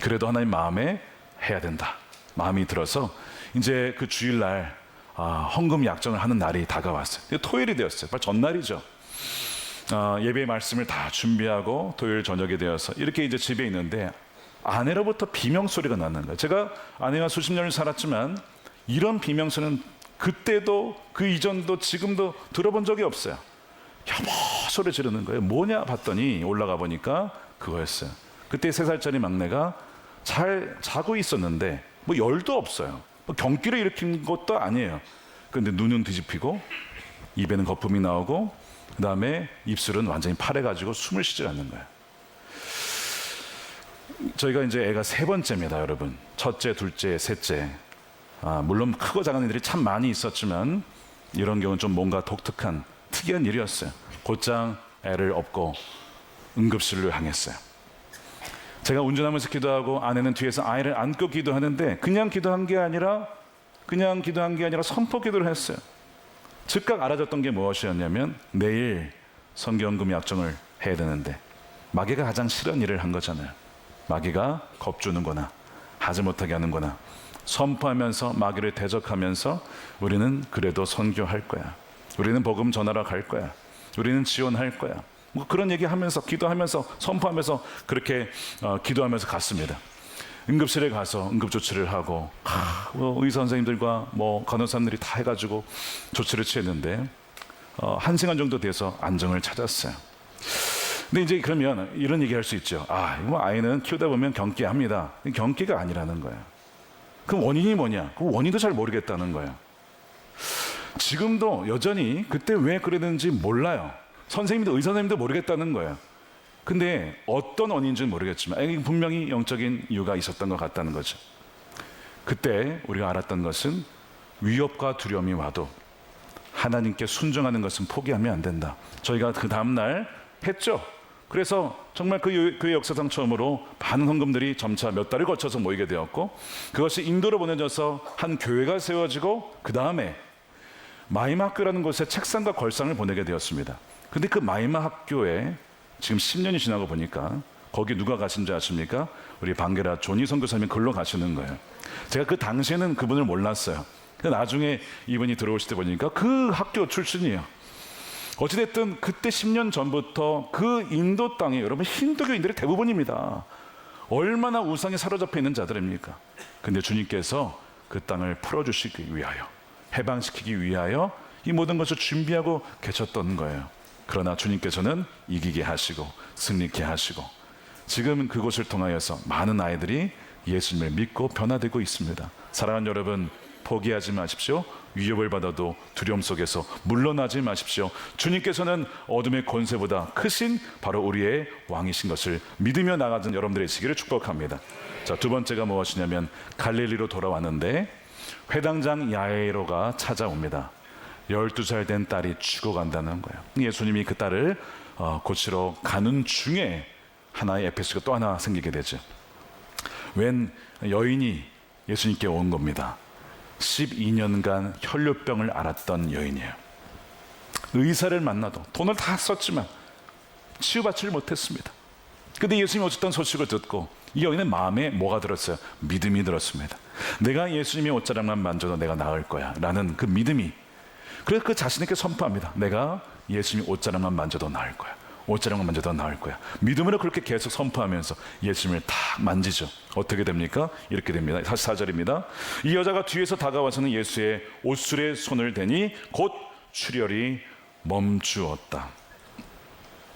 그래도 하나님 마음에 해야 된다. 마음이 들어서 이제 그 주일날 헌금 약정을 하는 날이 다가왔어요. 토요일이 되었어요. 바로 전날이죠. 예배 말씀을 다 준비하고 토요일 저녁이 되어서 이렇게 이제 집에 있는데 아내로부터 비명 소리가 나는 거예요. 제가 아내와 수십 년을 살았지만 이런 비명소리는 그때도 그 이전도 지금도 들어본 적이 없어요. 여보 소리 지르는 거예요. 뭐냐 봤더니 올라가 보니까 그거였어요. 그때 3살짜리 막내가 잘 자고 있었는데 뭐 열도 없어요. 뭐 경기를 일으킨 것도 아니에요. 그런데 눈은 뒤집히고 입에는 거품이 나오고 그 다음에 입술은 완전히 파래가지고 숨을 쉬지 않는 거예요. 저희가 이제 애가 3번째입니다, 여러분. 첫째, 둘째, 셋째. 물론 크고 작은 애들이 참 많이 있었지만 이런 경우는 좀 뭔가 독특한 특이한 일이었어요. 곧장 애를 업고 응급실로 향했어요. 제가 운전하면서 기도하고 아내는 뒤에서 아이를 안고 기도하는데 그냥 기도한 게 아니라 선포 기도를 했어요. 즉각 알아졌던 게 무엇이었냐면 내일 선교헌금 약정을 해야 되는데 마귀가 가장 싫은 일을 한 거잖아요. 마귀가 겁주는구나, 하지 못하게 하는구나. 선포하면서 마귀를 대적하면서 우리는 그래도 선교할 거야. 우리는 복음 전하러 갈 거야. 우리는 지원할 거야. 뭐 그런 얘기하면서 기도하면서 선포하면서 그렇게 기도하면서 갔습니다. 응급실에 가서 응급조치를 하고 의사 선생님들과 뭐 간호사님들이 다 해가지고 조치를 취했는데 1시간 정도 돼서 안정을 찾았어요. 근데 이제 그러면 이런 얘기할 수 있죠. 뭐 아이는 키우다 보면 경기합니다. 경기가 아니라는 거예요. 그 원인이 뭐냐? 그 원인도 잘 모르겠다는 거예요. 지금도 여전히 그때 왜 그랬는지 몰라요. 선생님도 의사 선생님도 모르겠다는 거예요. 근데 어떤 원인인지는 모르겠지만 분명히 영적인 이유가 있었던 것 같다는 거죠. 그때 우리가 알았던 것은 위협과 두려움이 와도 하나님께 순종하는 것은 포기하면 안 된다. 저희가 그 다음날 했죠. 그래서 정말 그 교회 역사상 처음으로 많은 헌금들이 점차 몇 달을 거쳐서 모이게 되었고 그것이 인도로 보내져서 한 교회가 세워지고 그 다음에 마이마 학교라는 곳에 책상과 걸상을 보내게 되었습니다. 근데 그 마이마 학교에 지금 10년이 지나고 보니까 거기 누가 가신지 아십니까? 우리 방게라 조니 선교사님이 글로 가시는 거예요. 제가 그 당시에는 그분을 몰랐어요. 나중에 이분이 들어오실 때 보니까 그 학교 출신이에요. 어찌됐든 그때 10년 전부터 그 인도 땅에 여러분 힌두교인들이 대부분입니다. 얼마나 우상에 사로잡혀 있는 자들입니까? 근데 주님께서 그 땅을 풀어주시기 위하여 해방시키기 위하여 이 모든 것을 준비하고 계셨던 거예요. 그러나 주님께서는 이기게 하시고 승리케 하시고 지금 그곳을 통하여서 많은 아이들이 예수님을 믿고 변화되고 있습니다. 사랑하는 여러분, 포기하지 마십시오. 위협을 받아도 두려움 속에서 물러나지 마십시오. 주님께서는 어둠의 권세보다 크신 바로 우리의 왕이신 것을 믿으며 나가는 여러분들의 시기를 축복합니다. 자, 두 번째가 무엇이냐면 갈릴리로 돌아왔는데 회당장 야이로가 찾아옵니다. 12살 된 딸이 죽어간다는 거예요. 예수님이 그 딸을 고치러 가는 중에 하나의 에피소드가 또 하나 생기게 되죠. 웬 여인이 예수님께 온 겁니다. 12년간 혈류병을 앓았던 여인이에요. 의사를 만나도 돈을 다 썼지만 치유받지를 못했습니다. 근데 예수님이 오셨다는 소식을 듣고 이 여인의 마음에 뭐가 들었어요? 믿음이 들었습니다. 내가 예수님의 옷자락만 만져도 내가 나을 거야 라는 그 믿음이, 그래서 그 자신에게 선포합니다. 내가 예수님의 옷자락만 만져도 나을 거야. 옷자락만 만져도 나을 거야. 믿음으로 그렇게 계속 선포하면서 예수님을 탁 만지죠. 어떻게 됩니까? 이렇게 됩니다. 44절입니다. 이 여자가 뒤에서 다가와서는 예수의 옷술에 손을 대니 곧 출혈이 멈추었다.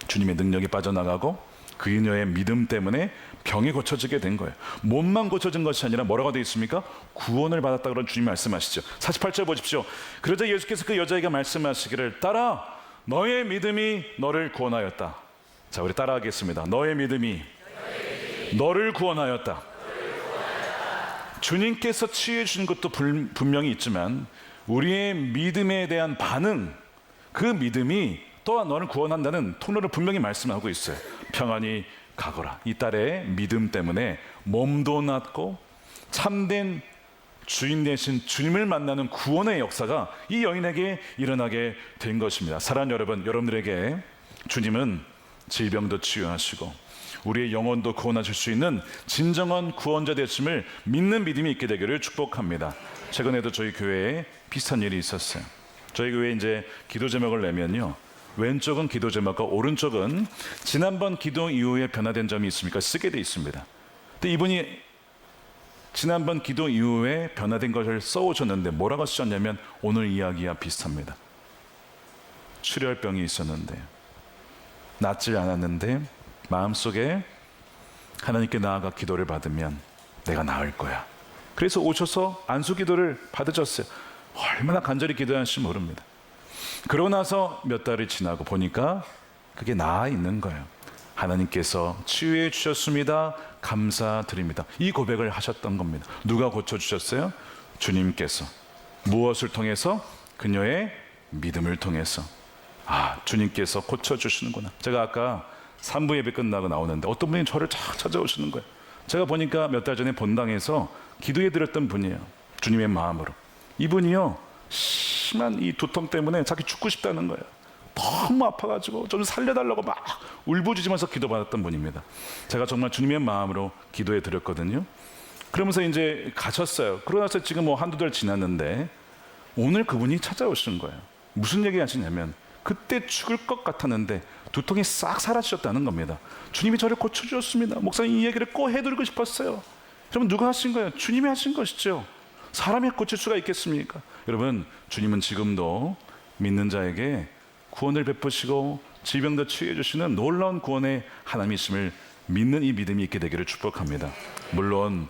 주님의 능력이 빠져나가고 그 그녀의 믿음 때문에 병이 고쳐지게 된 거예요. 몸만 고쳐진 것이 아니라 뭐라고 되어 있습니까? 구원을 받았다 그런 주님이 말씀하시죠. 48절 보십시오. 그러자 예수께서 그 여자에게 말씀하시기를 딸아 너의 믿음이 너를 구원하였다. 자, 우리 따라하겠습니다. 너의 믿음이 너를 구원하였다. 주님께서 치유해 주신 것도 분명히 있지만 우리의 믿음에 대한 반응, 그 믿음이 또한 너를 구원한다는 통로를 분명히 말씀하고 있어요. 평안히 가거라. 이 딸의 믿음 때문에 몸도 낫고 참된 주인 되신 주님을 만나는 구원의 역사가 이 여인에게 일어나게 된 것입니다. 사랑하는 여러분, 여러분들에게 주님은 질병도 치유하시고 우리의 영혼도 구원하실 수 있는 진정한 구원자 되심을 믿는 믿음이 있게 되기를 축복합니다. 최근에도 저희 교회에 비슷한 일이 있었어요. 저희 교회에 이제 기도 제목을 내면요, 왼쪽은 기도 제목과 오른쪽은 지난번 기도 이후에 변화된 점이 있습니까? 쓰게 돼 있습니다. 근데 이분이 지난번 기도 이후에 변화된 것을 써오셨는데 뭐라고 쓰셨냐면 오늘 이야기와 비슷합니다. 출혈병이 있었는데 낫질 않았는데 마음속에 하나님께 나아가 기도를 받으면 내가 나을 거야. 그래서 오셔서 안수 기도를 받으셨어요. 얼마나 간절히 기도하는지 모릅니다. 그러고 나서 몇 달이 지나고 보니까 그게 나아 있는 거예요. 하나님께서 치유해 주셨습니다. 감사드립니다. 이 고백을 하셨던 겁니다. 누가 고쳐주셨어요? 주님께서. 무엇을 통해서? 그녀의 믿음을 통해서. 아, 주님께서 고쳐주시는구나. 제가 아까 3부 예배 끝나고 나오는데 어떤 분이 저를 착 찾아오시는 거예요. 제가 보니까 몇 달 전에 본당에서 기도해 드렸던 분이에요. 주님의 마음으로. 이분이요, 심한 이 두통 때문에 자기 죽고 싶다는 거예요. 너무 아파가지고 좀 살려달라고 막 울부짖으면서 기도받았던 분입니다. 제가 정말 주님의 마음으로 기도해 드렸거든요. 그러면서 이제 가셨어요. 그러고 나서 지금 뭐 한두 달 지났는데 오늘 그분이 찾아오신 거예요. 무슨 얘기 하시냐면 그때 죽을 것 같았는데 두통이 싹 사라지셨다는 겁니다. 주님이 저를 고쳐주셨습니다. 목사님, 이 얘기를 꼭 해드리고 싶었어요. 여러분, 누가 하신 거예요? 주님이 하신 것이죠. 사람이 고칠 수가 있겠습니까? 여러분, 주님은 지금도 믿는 자에게 구원을 베푸시고 질병도 치유해 주시는 놀라운 구원의 하나님이심을 믿는 이 믿음이 있게 되기를 축복합니다. 물론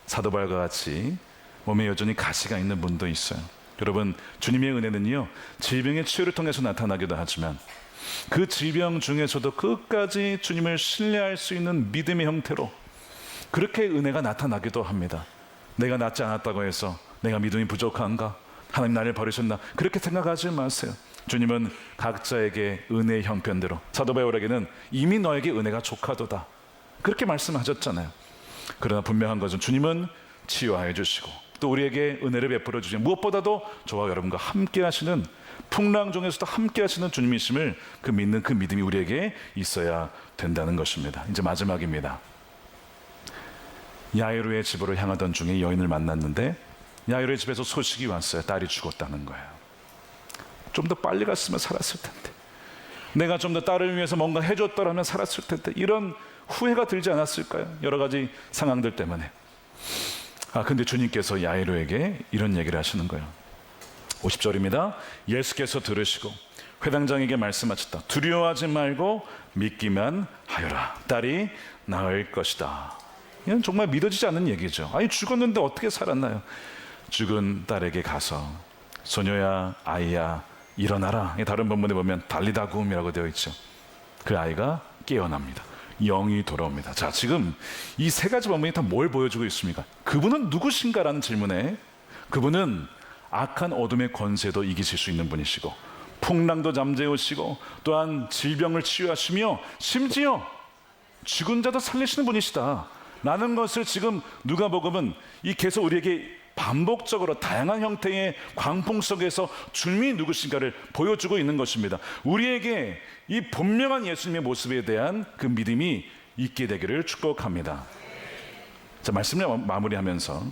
사도 바울과 같이 몸에 여전히 가시가 있는 분도 있어요. 여러분, 주님의 은혜는요, 질병의 치유를 통해서 나타나기도 하지만 그 질병 중에서도 끝까지 주님을 신뢰할 수 있는 믿음의 형태로 그렇게 은혜가 나타나기도 합니다. 내가 낫지 않았다고 해서 내가 믿음이 부족한가? 하나님 나를 버리셨나? 그렇게 생각하지 마세요. 주님은 각자에게 은혜의 형편대로, 사도 바울에게는 이미 너에게 은혜가 족하도다, 그렇게 말씀하셨잖아요. 그러나 분명한 것은 주님은 치유하여 주시고 또 우리에게 은혜를 베풀어 주시고 무엇보다도 저와 여러분과 함께 하시는, 풍랑 중에서도 함께 하시는 주님이심을 그 믿는 그 믿음이 우리에게 있어야 된다는 것입니다. 이제 마지막입니다. 야이로의 집으로 향하던 중에 여인을 만났는데 야이로의 집에서 소식이 왔어요. 딸이 죽었다는 거예요. 좀 더 빨리 갔으면 살았을 텐데, 내가 좀 더 딸을 위해서 뭔가 해줬더라면 살았을 텐데, 이런 후회가 들지 않았을까요? 여러 가지 상황들 때문에. 근데 주님께서 야이로에게 이런 얘기를 하시는 거예요. 50절입니다. 예수께서 들으시고 회당장에게 말씀하셨다. 두려워하지 말고 믿기만 하여라. 딸이 나을 것이다. 이건 정말 믿어지지 않는 얘기죠. 아니, 죽었는데 어떻게 살았나요? 죽은 딸에게 가서 소녀야, 아이야, 일어나라. 다른 본문에 보면 달리다굼이라고 되어 있죠. 그 아이가 깨어납니다. 영이 돌아옵니다. 자, 지금 이 세 가지 본문이 다 뭘 보여주고 있습니까? 그분은 누구신가라는 질문에, 그분은 악한 어둠의 권세도 이기실 수 있는 분이시고 풍랑도 잠재우시고 또한 질병을 치유하시며 심지어 죽은 자도 살리시는 분이시다 라는 것을 지금 누가복음은 이 계속 우리에게 반복적으로 다양한 형태의 광풍 속에서 주님이 누구신가를 보여주고 있는 것입니다. 우리에게 이 분명한 예수님의 모습에 대한 그 믿음이 있게 되기를 축복합니다. 자, 말씀을 마무리하면서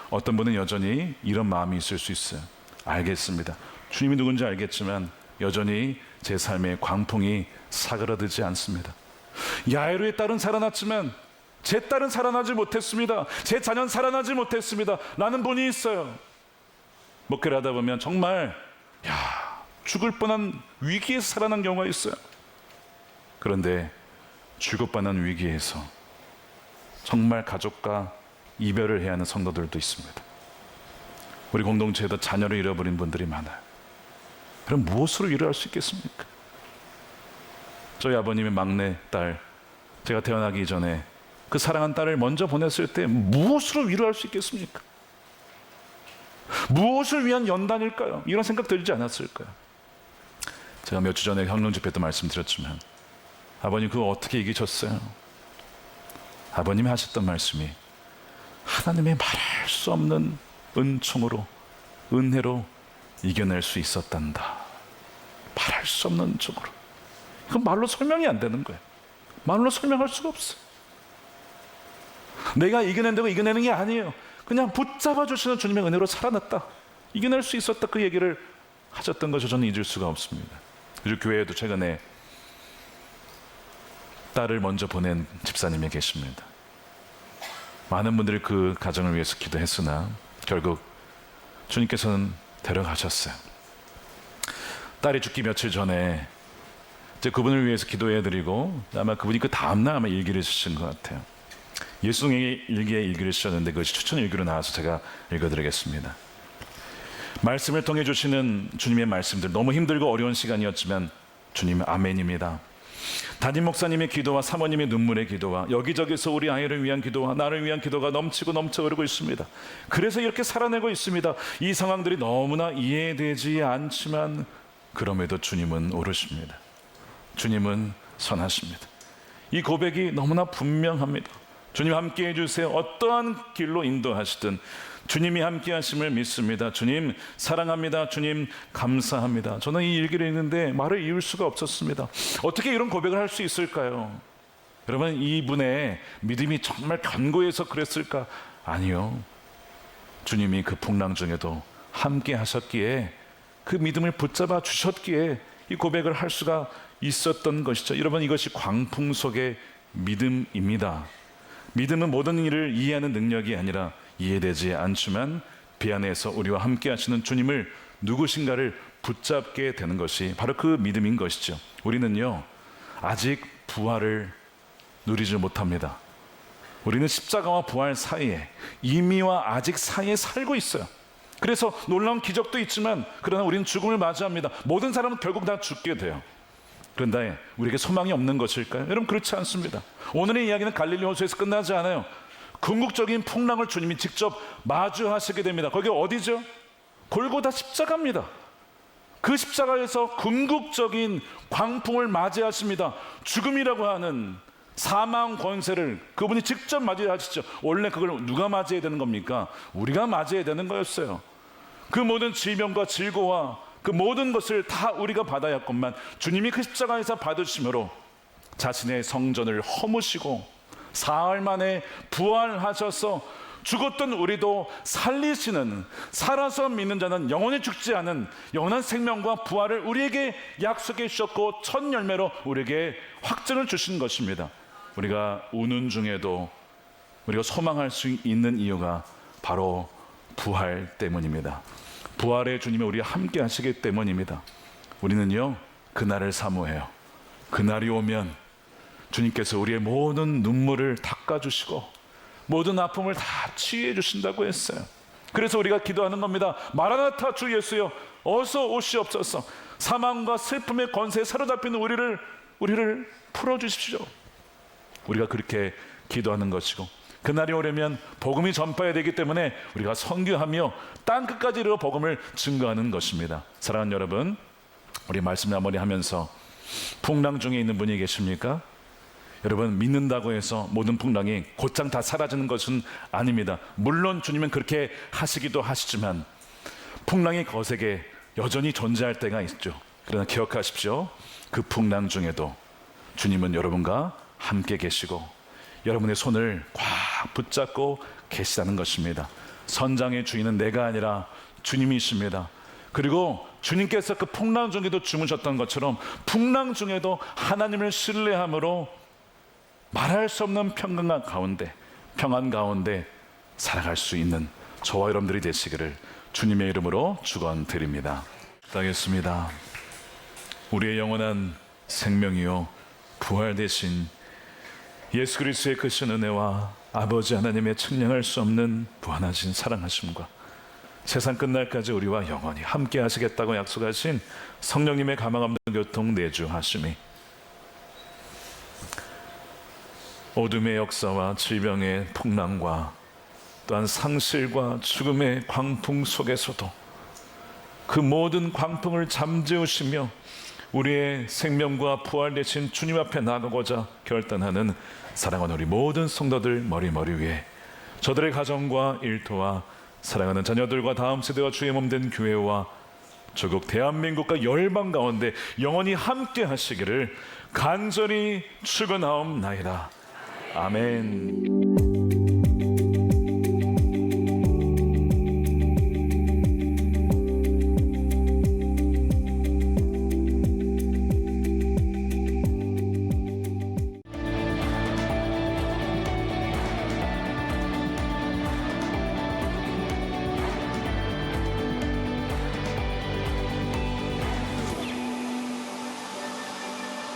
어떤 분은 여전히 이런 마음이 있을 수 있어요. 알겠습니다. 주님이 누군지 알겠지만 여전히 제 삶에 광풍이 사그라들지 않습니다. 야이로의 딸은 살아났지만 제 딸은 살아나지 못했습니다. 제 자녀는 살아나지 못했습니다. 라는 분이 있어요. 목회를 하다 보면 정말 죽을 뻔한 위기에서 살아난 경우가 있어요. 그런데 죽을 뻔한 위기에서 정말 가족과 이별을 해야 하는 성도들도 있습니다. 우리 공동체에도 자녀를 잃어버린 분들이 많아요. 그럼 무엇으로 위로할 수 있겠습니까? 저희 아버님의 막내 딸, 제가 태어나기 전에 그 사랑한 딸을 먼저 보냈을 때 무엇으로 위로할 수 있겠습니까? 무엇을 위한 연단일까요? 이런 생각 들지 않았을까요? 제가 몇 주 전에 형론 집회 때 말씀드렸지만 아버님 그거 어떻게 이기셨어요? 아버님이 하셨던 말씀이 하나님의 말할 수 없는 은총으로 은혜로 이겨낼 수 있었단다. 말할 수 없는 은총으로. 이건 말로 설명이 안 되는 거예요. 말로 설명할 수가 없어. 내가 이겨낸다고 이겨내는 게 아니에요. 그냥 붙잡아 주시는 주님의 은혜로 살아났다. 이겨낼 수 있었다. 그 얘기를 하셨던 것을 저는 잊을 수가 없습니다. 그리고 교회에도 최근에 딸을 먼저 보낸 집사님이 계십니다. 많은 분들이 그 가정을 위해서 기도했으나 결국 주님께서는 데려가셨어요. 딸이 죽기 며칠 전에 이제 그분을 위해서 기도해드리고 아마 그분이 그 다음날 아마 일기를 쓰신 것 같아요. 예수님의 일기에 일기를 쓰셨는데 그것이 추천 일기로 나와서 제가 읽어드리겠습니다. 말씀을 통해 주시는 주님의 말씀들, 너무 힘들고 어려운 시간이었지만 주님 아멘입니다. 담임 목사님의 기도와 사모님의 눈물의 기도와 여기저기서 우리 아이를 위한 기도와 나를 위한 기도가 넘치고 넘쳐 흐르고 있습니다. 그래서 이렇게 살아내고 있습니다. 이 상황들이 너무나 이해되지 않지만 그럼에도 주님은 옳으십니다. 주님은 선하십니다. 이 고백이 너무나 분명합니다. 주님 함께 해주세요. 어떠한 길로 인도하시든 주님이 함께 하심을 믿습니다. 주님 사랑합니다. 주님 감사합니다. 저는 이 일기를 읽는데 말을 이을 수가 없었습니다. 어떻게 이런 고백을 할 수 있을까요? 여러분 이분의 믿음이 정말 견고해서 그랬을까? 아니요. 주님이 그 풍랑 중에도 함께 하셨기에 그 믿음을 붙잡아 주셨기에 이 고백을 할 수가 있었던 것이죠. 여러분 이것이 광풍 속의 믿음입니다. 믿음은 모든 일을 이해하는 능력이 아니라 이해되지 않지만 비 안에서 우리와 함께 하시는 주님을 누구신가를 붙잡게 되는 것이 바로 그 믿음인 것이죠. 우리는요 아직 부활을 누리지 못합니다. 우리는 십자가와 부활 사이에 이미와 아직 사이에 살고 있어요. 그래서 놀라운 기적도 있지만 그러나 우리는 죽음을 맞이합니다. 모든 사람은 결국 다 죽게 돼요. 그런데 우리에게 소망이 없는 것일까요? 여러분 그렇지 않습니다. 오늘의 이야기는 갈릴리 호수에서 끝나지 않아요. 궁극적인 풍랑을 주님이 직접 마주하시게 됩니다. 거기 어디죠? 골고다 십자가입니다. 그 십자가에서 궁극적인 광풍을 맞이하십니다. 죽음이라고 하는 사망 권세를 그분이 직접 맞이하시죠. 원래 그걸 누가 맞이해야 되는 겁니까? 우리가 맞이해야 되는 거였어요. 그 모든 질병과 질고와 그 모든 것을 다 우리가 받아야 했건만 주님이 그 십자가에서 받으심으로 자신의 성전을 허무시고 사흘 만에 부활하셔서 죽었던 우리도 살리시는, 살아서 믿는 자는 영원히 죽지 않은 영원한 생명과 부활을 우리에게 약속해 주셨고 첫 열매로 우리에게 확증을 주신 것입니다. 우리가 우는 중에도 우리가 소망할 수 있는 이유가 바로 부활 때문입니다. 부활의 주님이 우리와 함께 하시기 때문입니다. 우리는요 그날을 사모해요. 그날이 오면 주님께서 우리의 모든 눈물을 닦아주시고 모든 아픔을 다 치유해 주신다고 했어요. 그래서 우리가 기도하는 겁니다. 마라나타 주 예수여 어서 오시옵소서. 사망과 슬픔의 권세에 사로잡힌 우리를 풀어주십시오. 우리가 그렇게 기도하는 것이고 그날이 오려면 복음이 전파해야 되기 때문에 우리가 선교하며 땅끝까지 이르러 복음을 증거하는 것입니다. 사랑하는 여러분, 우리 말씀 마무리하면서 풍랑 중에 있는 분이 계십니까? 여러분 믿는다고 해서 모든 풍랑이 곧장 다 사라지는 것은 아닙니다. 물론 주님은 그렇게 하시기도 하시지만 풍랑이 거세게 여전히 존재할 때가 있죠. 그러나 기억하십시오. 그 풍랑 중에도 주님은 여러분과 함께 계시고 여러분의 손을 꽉 붙잡고 계시다는 것입니다. 선장의 주인은 내가 아니라 주님이십니다. 그리고 주님께서 그 풍랑 중에도 주무셨던 것처럼 풍랑 중에도 하나님을 신뢰함으로 말할 수 없는 평강 가운데 살아갈 수 있는 저와 여러분들이 되시기를 주님의 이름으로 축원드립니다. 기도하겠습니다. 우리의 영원한 생명이요 부활되신 예수 그리스도의 크신 은혜와 아버지 하나님의 측량할 수 없는 무한하신 사랑하심과 세상 끝날까지 우리와 영원히 함께 하시겠다고 약속하신 성령님의 가망 없는 교통 내주하심이 어둠의 역사와 질병의 풍랑과 또한 상실과 죽음의 광풍 속에서도 그 모든 광풍을 잠재우시며 우리의 생명과 부활 되신 주님 앞에 나가고자 결단하는 사랑하는 우리 모든 성도들 머리 위에 저들의 가정과 일터와 사랑하는 자녀들과 다음 세대와 주의 몸된 교회와 조국 대한민국과 열방 가운데 영원히 함께 하시기를 간절히 축원하옵나이다. 아멘.